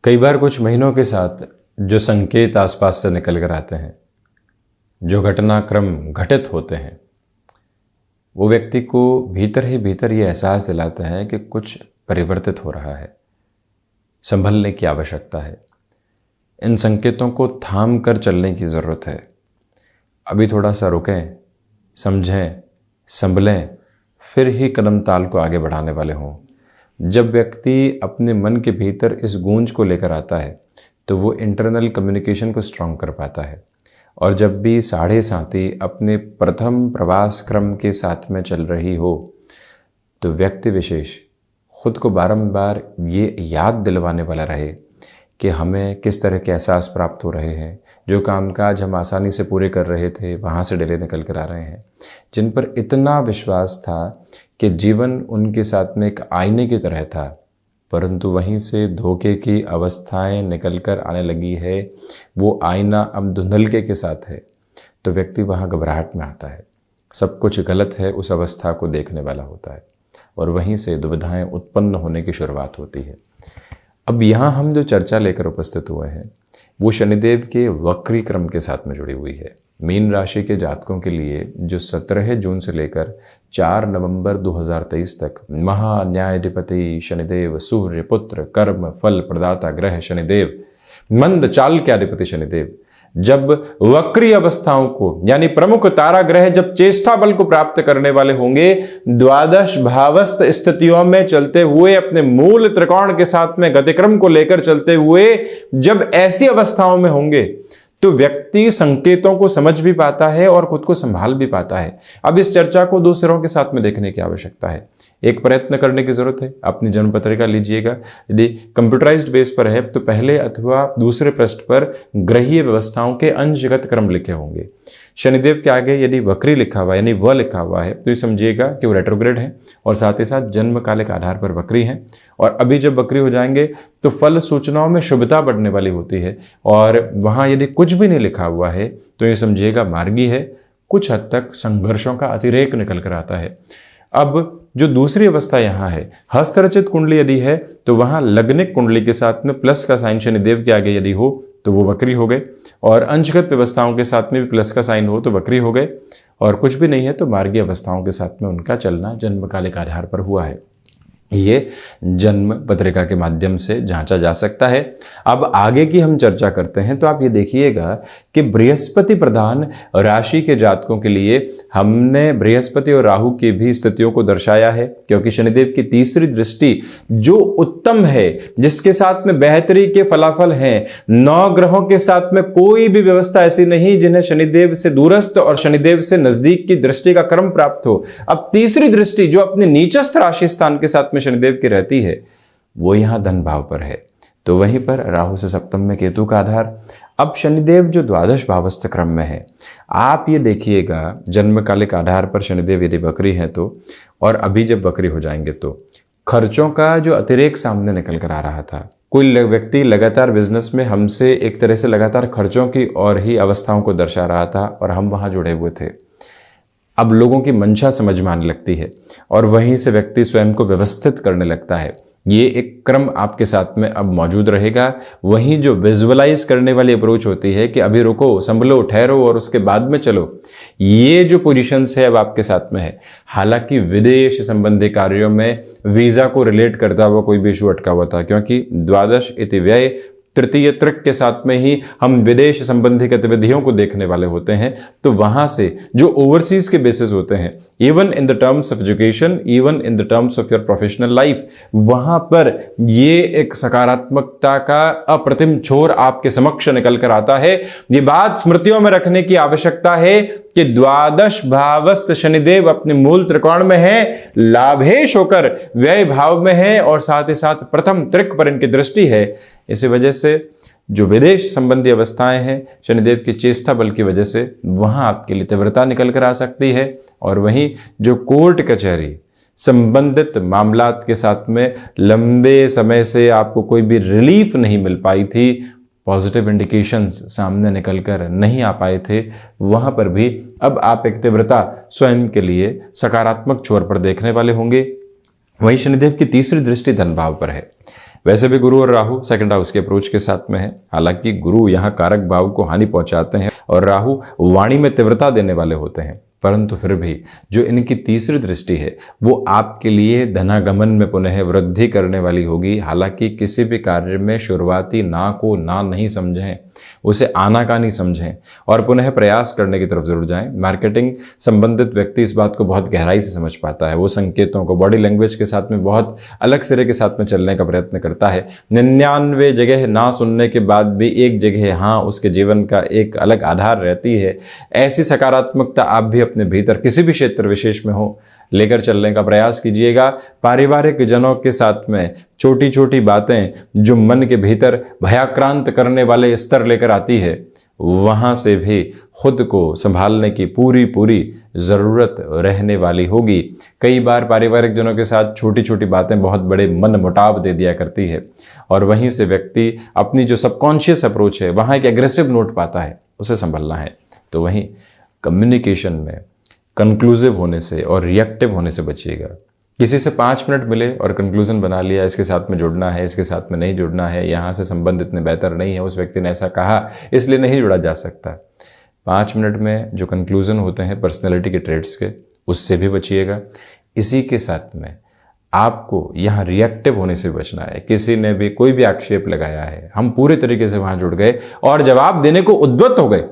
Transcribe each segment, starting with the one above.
कई बार कुछ महीनों के साथ जो संकेत आसपास से निकल कर आते हैं, जो घटनाक्रम घटित होते हैं, वो व्यक्ति को भीतर ही भीतर ये एहसास दिलाते हैं कि कुछ परिवर्तित हो रहा है, संभलने की आवश्यकता है। इन संकेतों को थाम कर चलने की ज़रूरत है। अभी थोड़ा सा रुकें, समझें, संभलें, फिर ही कदम ताल को आगे बढ़ाने वाले हों। जब व्यक्ति अपने मन के भीतर इस गूंज को लेकर आता है तो वो इंटरनल कम्युनिकेशन को स्ट्रॉन्ग कर पाता है। और जब भी साढ़े साथी अपने प्रथम प्रवास क्रम के साथ में चल रही हो तो व्यक्ति विशेष खुद को बारंबार ये याद दिलवाने वाला रहे कि हमें किस तरह के एहसास प्राप्त हो रहे हैं। जो कामकाज हम आसानी से पूरे कर रहे थे वहाँ से डिले निकल कर आ रहे हैं। जिन पर इतना विश्वास था कि जीवन उनके साथ में एक आईने की तरह था, परंतु वहीं से धोखे की अवस्थाएं निकल कर आने लगी है। वो आईना अब धुंधलके के साथ है तो व्यक्ति वहाँ घबराहट में आता है। सब कुछ गलत है उस अवस्था को देखने वाला होता है और वहीं से दुविधाएं उत्पन्न होने की शुरुआत होती है। अब यहाँ हम जो चर्चा लेकर उपस्थित हुए हैं वो शनिदेव के वक्री क्रम के साथ में जुड़ी हुई है। मीन राशि के जातकों के लिए जो 17 जून से लेकर 4 नवंबर 2023 तक महान्यायाधिपति शनिदेव, सूर्य पुत्र, कर्म फल प्रदाता ग्रह शनिदेव, मंद चाल के अधिपति शनिदेव जब वक्री अवस्थाओं को यानी प्रमुख तारा ग्रह जब चेष्टा बल को प्राप्त करने वाले होंगे, द्वादश भावस्थ स्थितियों में चलते हुए अपने मूल त्रिकोण के साथ में गतिक्रम को लेकर चलते हुए जब ऐसी अवस्थाओं में होंगे तो व्यक्ति संकेतों को समझ भी पाता है और खुद को संभाल भी पाता है। अब इस चर्चा को दो सिरों के साथ में देखने की आवश्यकता है। एक प्रयत्न करने की जरूरत है। अपनी जन्म पत्रिका लीजिएगा, यदि कंप्यूटराइज्ड बेस पर है तो पहले अथवा दूसरे पृष्ठ पर ग्रहीय व्यवस्थाओं के अंशगत क्रम लिखे होंगे। शनिदेव के आगे यदि वक्री लिखा हुआ यानी व लिखा हुआ है तो ये समझिएगा कि वो रेट्रोग्रेड है और साथ ही साथ जन्म काल के आधार पर वक्री हैं। और अभी जब वक्री हो जाएंगे तो फल सूचनाओं में शुभता बढ़ने वाली होती है। और वहाँ यदि कुछ भी नहीं लिखा हुआ है तो ये समझिएगा मार्गी है। कुछ हद तक संघर्षों का अतिरेक निकल कर आता है। अब जो दूसरी अवस्था यहाँ है, हस्तरचित कुंडली यदि है तो वहाँ लग्निक कुंडली के साथ में प्लस का साइन शनिदेव के आगे यदि हो तो वो वक्री हो गए, और अंशगत व्यवस्थाओं के साथ में भी प्लस का साइन हो तो वक्री हो गए, और कुछ भी नहीं है तो मार्गी अवस्थाओं के साथ में उनका चलना जन्मकालिक आधार पर हुआ है। ये जन्म पत्रिका के माध्यम से जांचा जा सकता है। अब आगे की हम चर्चा करते हैं तो आप ये देखिएगा कि बृहस्पति प्रधान राशि के जातकों के लिए हमने बृहस्पति और राहु की भी स्थितियों को दर्शाया है, क्योंकि शनिदेव की तीसरी दृष्टि जो उत्तम है, जिसके साथ में बेहतरी के फलाफल हैं। 9 ग्रहों के साथ में कोई भी व्यवस्था ऐसी नहीं जिन्हें शनिदेव से दूरस्थ और शनिदेव से नजदीक की दृष्टि का क्रम प्राप्त हो। अब तीसरी दृष्टि जो अपने नीचस्थ राशि स्थान के साथ में शनिदेव की रहती है वो यहां धन भाव पर है, तो वहीं पर राहु से सप्तम में केतु का आधार। अब शनिदेव जो द्वादश भावस्थ क्रम में है, आप ये देखिएगा जन्मकालिक आधार पर शनिदेव यदि वक्री है तो, और अभी जब वक्री हो जाएंगे तो खर्चों का जो अतिरेक सामने निकल कर आ रहा था। कोई व्यक्ति लगातार बिजनेस में हमसे एक तरह से लगातार खर्चों की और ही अवस्थाओं को दर्शा रहा था और हम वहां जुड़े हुए थे। अब लोगों की मंशा समझ में आने लगती है और वहीं से व्यक्ति स्वयं को व्यवस्थित करने लगता है। ये एक क्रम आपके साथ में अब मौजूद रहेगा। वहीं जो विजुअलाइज करने वाली अप्रोच होती है कि अभी रुको, संभलो, ठहरो और उसके बाद में चलो, ये जो पोजीशंस है अब आपके साथ में है। हालांकि विदेश संबंधी कार्यों में वीजा को रिलेट करता हुआ कोई भी इशू अटका हुआ था, क्योंकि द्वादश इति व्यय तृतीय त्रिक के साथ में ही हम विदेश संबंधी गतिविधियों को देखने वाले होते हैं। तो वहां से जो ओवरसीज के बेसिस होते हैं, even in the terms of education, even in the terms of your professional life, वहां पर ये एक सकारात्मकता का अप्रतिम छोर आपके समक्ष निकल कर आता है। ये बात स्मृतियों में रखने की आवश्यकता है कि द्वादश भावस्थ शनिदेव अपने मूल त्रिकोण में है, लाभेश होकर व्यय भाव में है और साथ ही साथ प्रथम त्रिक पर इनकी दृष्टि है। इसी वजह से जो विदेश संबंधी अवस्थाएं हैं शनिदेव की चेष्टा बल की वजह से वहां आपके लिए तीव्रता निकल कर आ सकती है। और वहीं जो कोर्ट कचहरी संबंधित मामलात के साथ में लंबे समय से आपको कोई भी रिलीफ नहीं मिल पाई थी, पॉजिटिव इंडिकेशंस सामने निकलकर नहीं आ पाए थे, वहां पर भी अब आप एक तीव्रता स्वयं के लिए सकारात्मक छोर पर देखने वाले होंगे। वहीं शनिदेव की तीसरी दृष्टि धन भाव पर है। वैसे भी गुरु और राहु सेकंड हाउस के अप्रोच के साथ में है। हालांकि गुरु यहाँ कारक भाव को हानि पहुंचाते हैं और राहु वाणी में तीव्रता देने वाले होते हैं, परंतु फिर भी जो इनकी तीसरी दृष्टि है वो आपके लिए धनागमन में पुनः वृद्धि करने वाली होगी। हालांकि किसी भी कार्य में शुरुआती ना को ना नहीं समझें, उसे आनाकानी समझें और पुनः प्रयास करने की तरफ जरूर जाएं। मार्केटिंग संबंधित व्यक्ति इस बात को बहुत गहराई से समझ पाता है। वो संकेतों को बॉडी लैंग्वेज के साथ में बहुत अलग सिरे के साथ में चलने का प्रयत्न करता है। 99 जगह ना सुनने के बाद भी एक जगह हाँ उसके जीवन का एक अलग आधार रहती है। ऐसी सकारात्मकता आप भी अपने भीतर किसी भी क्षेत्र विशेष में हो लेकर चलने का प्रयास कीजिएगा। पारिवारिक जनों के साथ में छोटी छोटी बातें जो मन के भीतर भयाक्रांत करने वाले स्तर लेकर आती है, वहां से भी खुद को संभालने की पूरी ज़रूरत रहने वाली होगी। कई बार पारिवारिक जनों के साथ छोटी छोटी बातें बहुत बड़े मन मुटाव दे दिया करती है और वहीं से व्यक्ति अपनी जो सबकॉन्शियस अप्रोच है वहाँ एक एग्रेसिव नोट पाता है, उसे संभलना है। तो वहीं कम्युनिकेशन में कंक्लूसिव होने से और रिएक्टिव होने से बचिएगा। किसी से 5 मिनट मिले और कंक्लूजन बना लिया, इसके साथ में जुड़ना है, इसके साथ में नहीं जुड़ना है, यहाँ से संबंध इतने बेहतर नहीं है, उस व्यक्ति ने ऐसा कहा इसलिए नहीं जुड़ा जा सकता। 5 मिनट में जो कंक्लूजन होते हैं पर्सनैलिटी के ट्रेड्स के, उससे भी बचिएगा। इसी के साथ में आपको यहाँ रिएक्टिव होने से बचना है। किसी ने भी कोई भी आक्षेप लगाया है, हम पूरे तरीके से वहाँ जुड़ गए और जवाब देने को उद्यत हो गए,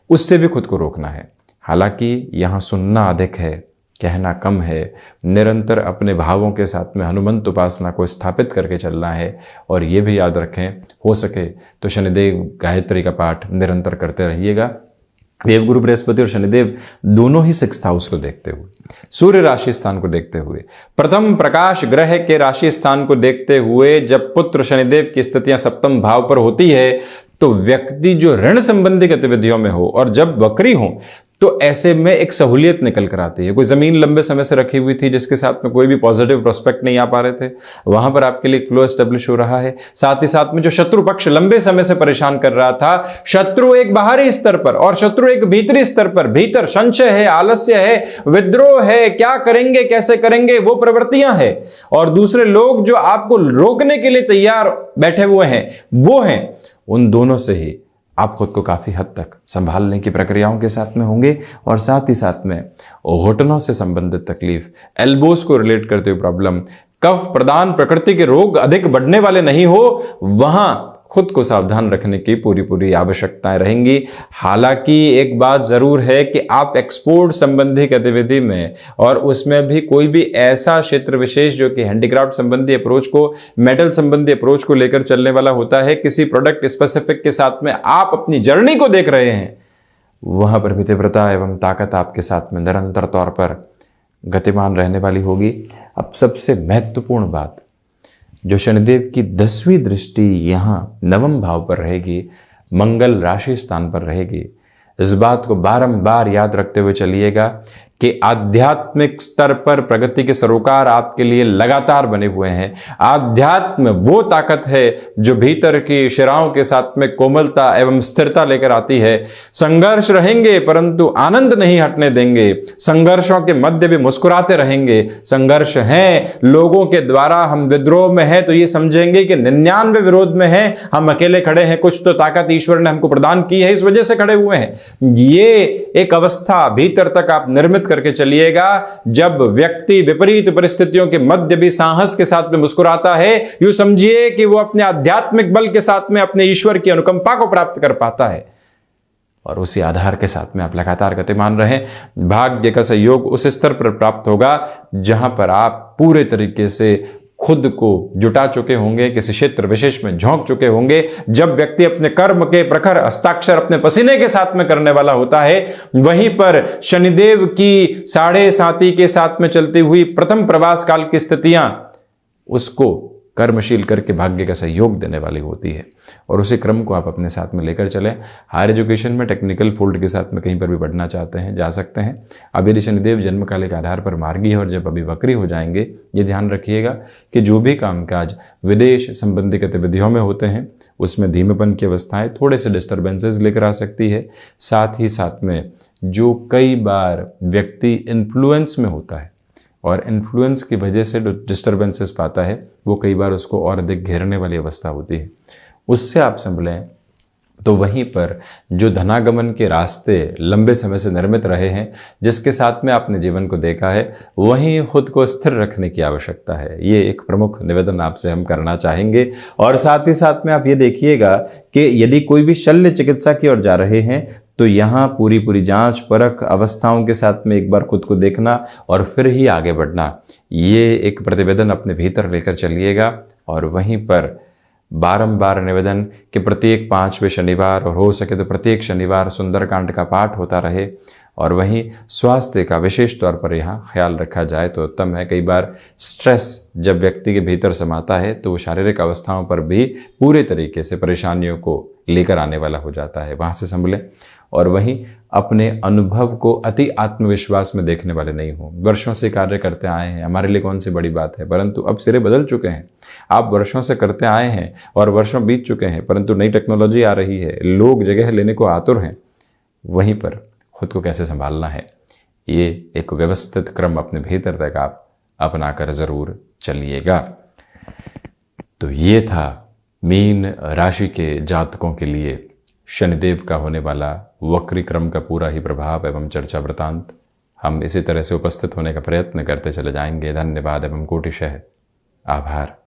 उससे भी खुद को रोकना है। हालांकि यहाँ सुनना अधिक है, कहना कम है। निरंतर अपने भावों के साथ में हनुमंत उपासना को स्थापित करके चलना है। और ये भी याद रखें, हो सके तो शनिदेव गायत्री का पाठ निरंतर करते रहिएगा। देवगुरु बृहस्पति और शनिदेव दोनों ही 6th हाउस को देखते हुए, सूर्य राशि स्थान को देखते हुए, प्रथम प्रकाश ग्रह के राशि स्थान को देखते हुए जब पुत्र शनिदेव की स्थितियां 7th भाव पर होती है तो व्यक्ति जो ऋण संबंधी गतिविधियों में हो और जब वक्री हो तो ऐसे में एक सहूलियत निकल कर आती है। कोई जमीन लंबे समय से रखी हुई थी जिसके साथ में कोई भी पॉजिटिव प्रोस्पेक्ट नहीं आ पा रहे थे, वहां पर आपके लिए फ्लो एस्टेब्लिश हो रहा है। साथ ही साथ में जो शत्रु पक्ष लंबे समय से परेशान कर रहा था, शत्रु एक बाहरी स्तर पर और शत्रु एक भीतरी स्तर पर, भीतर संशय है, आलस्य है, विद्रोह है, क्या करेंगे कैसे करेंगे वो प्रवृत्तियां है, और दूसरे लोग जो आपको रोकने के लिए तैयार बैठे हुए हैं वो हैं। उन दोनों से ही आप खुद को काफ़ी हद तक संभालने की प्रक्रियाओं के साथ में होंगे। और साथ ही साथ में घुटनों से संबंधित तकलीफ, एल्बोस को रिलेट करते हुए प्रॉब्लम, कफ प्रदान प्रकृति के रोग अधिक बढ़ने वाले नहीं हो, वहां खुद को सावधान रखने की पूरी आवश्यकताएं रहेंगी। हालांकि एक बात जरूर है कि आप एक्सपोर्ट संबंधी गतिविधि में और उसमें भी कोई भी ऐसा क्षेत्र विशेष जो कि हैंडीक्राफ्ट संबंधी अप्रोच को, मेटल संबंधी अप्रोच को लेकर चलने वाला होता है, किसी प्रोडक्ट स्पेसिफिक के साथ में आप अपनी जर्नी को देख रहे हैं, वहां पर भी तीव्रता एवं ताकत आपके साथ में निरंतर तौर पर गतिमान रहने वाली होगी। अब सबसे महत्वपूर्ण बात, जो शनिदेव की 10वीं दृष्टि यहाँ 9वें भाव पर रहेगी, मंगल राशि स्थान पर रहेगी। इस बात को बारंबार याद रखते हुए चलिएगा कि आध्यात्मिक स्तर पर प्रगति के सरोकार आपके लिए लगातार बने हुए हैं। आध्यात्म वो ताकत है जो भीतर की शिराओं के साथ में कोमलता एवं स्थिरता लेकर आती है। संघर्ष रहेंगे परंतु आनंद नहीं हटने देंगे। संघर्षों के मध्य भी मुस्कुराते रहेंगे। संघर्ष हैं लोगों के द्वारा, हम विद्रोह में हैं तो ये समझेंगे कि 99 विरोध में हैं, हम अकेले खड़े हैं, कुछ तो ताकत ईश्वर ने हमको प्रदान की है, इस वजह से खड़े हुए हैं। ये एक अवस्था भीतर तक आप निर्मित करके चलिएगा। जब व्यक्ति विपरीत परिस्थितियों के मध्य भी साहस के साथ में मुस्कुराता है, यूं समझिए कि वो अपने आध्यात्मिक बल के साथ में अपने ईश्वर की अनुकंपा को प्राप्त कर पाता है। और उसी आधार के साथ में आप लगातार गतिमान रहें। भाग्य का सहयोग उस स्तर पर प्राप्त होगा जहां पर आप पूरे तरीके से खुद को जुटा चुके होंगे, किसी क्षेत्र विशेष में झोंक चुके होंगे। जब व्यक्ति अपने कर्म के प्रखर हस्ताक्षर अपने पसीने के साथ में करने वाला होता है, वहीं पर शनिदेव की 7.5 के साथ में चलती हुई प्रथम प्रवास काल की स्थितियां उसको कर्मशील करके भाग्य का सहयोग देने वाली होती है। और उसी क्रम को आप अपने साथ में लेकर चलें। हायर एजुकेशन में टेक्निकल फील्ड के साथ में कहीं पर भी बढ़ना चाहते हैं, जा सकते हैं। अब यदि शनिदेव जन्मकालिक आधार पर मार्गी है और जब अभी वक्री हो जाएंगे, ये ध्यान रखिएगा कि जो भी कामकाज विदेश संबंधी गतिविधियों में होते हैं उसमें धीमेपन की अवस्थाएं थोड़े से डिस्टर्बेंसेस लेकर आ सकती है। साथ ही साथ में जो कई बार व्यक्ति इन्फ्लुएंस में होता है और इन्फ्लुएंस की वजह से जो डिस्टर्बेंसेस पाता है वो कई बार उसको और अधिक घेरने वाली अवस्था होती है, उससे आप संभलें। तो वहीं पर जो धनागमन के रास्ते लंबे समय से निर्मित रहे हैं, जिसके साथ में आपने जीवन को देखा है, वहीं खुद को स्थिर रखने की आवश्यकता है। ये एक प्रमुख निवेदन आपसे हम करना चाहेंगे। और साथ ही साथ में आप ये देखिएगा कि यदि कोई भी शल्य चिकित्सा की ओर जा रहे हैं तो यहाँ पूरी जांच परख अवस्थाओं के साथ में एक बार खुद को देखना और फिर ही आगे बढ़ना, ये एक प्रतिवेदन अपने भीतर लेकर चलिएगा। और वहीं पर बारंबार निवेदन कि प्रत्येक 5वें शनिवार और हो सके तो प्रत्येक शनिवार सुंदरकांड का पाठ होता रहे। और वहीं स्वास्थ्य का विशेष तौर पर यहाँ ख्याल रखा जाए तो उत्तम है। कई बार स्ट्रेस जब व्यक्ति के भीतर समाता है तो वो शारीरिक अवस्थाओं पर भी पूरे तरीके से परेशानियों को लेकर आने वाला हो जाता है, वहाँ से संभलें। और वहीं अपने अनुभव को अति आत्मविश्वास में देखने वाले नहीं हो। वर्षों से कार्य करते आए हैं, हमारे लिए कौन सी बड़ी बात है, परंतु अब सिरे बदल चुके हैं। आप वर्षों से करते आए हैं और वर्षों बीत चुके हैं, परंतु नई टेक्नोलॉजी आ रही है, लोग जगह लेने को आतुर हैं। वहीं पर खुद को कैसे संभालना है, ये एक व्यवस्थित क्रम अपने भीतर तक आप अपनाकर ज़रूर चलिएगा। तो ये था मीन राशि के जातकों के लिए शनिदेव का होने वाला वक्री क्रम का पूरा ही प्रभाव एवं चर्चा वृतांत। हम इसी तरह से उपस्थित होने का प्रयत्न करते चले जाएंगे। धन्यवाद एवं कोटिशः आभार।